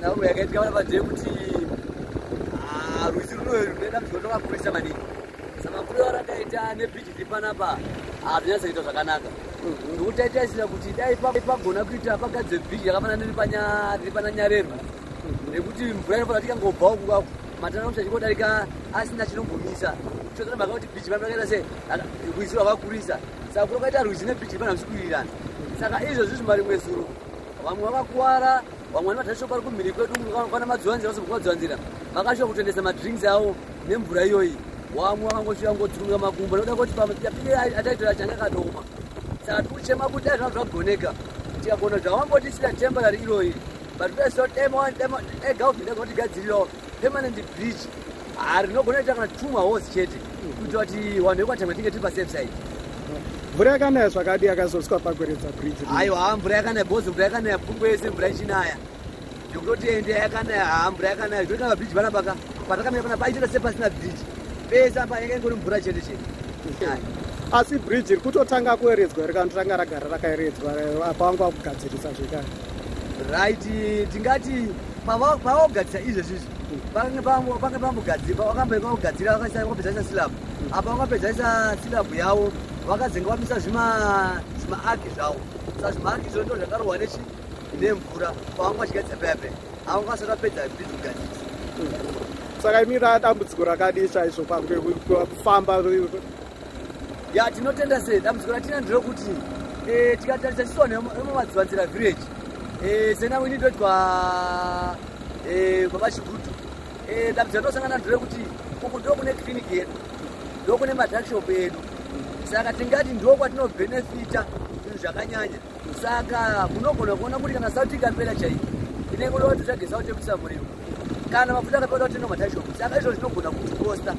nawo yakaita kana paje kuti ruzi runoenda muzvotoka kurisa maningi saka kuri rakaita nebridge ripanapa hazvinyatsa kuita zvakanaka nokuti taitaisira kuti dai pagona kuita pagadze bridge yakafanana riri pananyarerwa nekuti mvura inofana kuti ikangobvawo kukako matanausha chingodarika asina chinombomisa chotona mhaka kuti bridge panakaita se rwizi rwakakurisa saka kuri kaita rwizi nebridge ripana zvisikuwirirana saka izvozvi marimwe zuro vamwe vakakuwara vamwe vane matashopu ari kumhiri kwedu kana madzuvanzira vasokumadzuvanzira vakashuva kutendesa madrinks avo nemvura iyoyi wamwe vakangosvika ngodzurunga makumbo noda kuti yapike ataitora changa kadoma saka tikuchema kuti dai zvava zvagoneka tikagona zvavambotisira temporary iroyi but first government akatigadzirirawo permanent bridge rinogona kuita kana 2 mahosi chete kuitira kuti vanhu vekwatamwe tinge tiri pasafe side. Mvura yakanaya zvakadi yakazosvika pakweredza bridge. Aiwa mvura yakanaya bozi mvura yakanaya pfungwa yese mvura ichinaya ndokutoti ende yakanaya mvura yakanaya zvoti kana bridge panapa patakamira pana paitira sepasina bridge pese apa yakangori mvura chete chete. Asi bridge iri kutotanga kueredzwa iri kanotanga ragara rakaeredzwa apa vanga kugadzirisa zvekare right tingati pavakugadzira izvezvizvi pange pambogadzira vakambogadzira vakapedzaisa silabu apa vakapedzaisa silabu yavo vakazenga vamisa zvimaaki zvavo saka zvimaaki izvo ndo zvakarohwa nemvura pavanga vachigadzira peyapeya avo vakasati vapedza bridge kugadzirisa. Saka imi dambudziko rakadi chaizvo pakufamba ya tinotenda sei dambudziko ratina nderokuti tikatarisa chisona nemumadzivanzira village senamwe initoti kwapachigutu dambudziko rotosangana nderekuti uku ndokune kiriniki yedu ndokune madhakshop edu saka tingati ndokwatinobhenefita zvinhu zvakanyanya saka munogona kuona kuti kana sauti ikapera chaiyo inenge uda kuti tsvage sauti yekuisa muriwo kana mafuta akapera kuti tenga madhakshop saka izvo zvinogona kuti kosta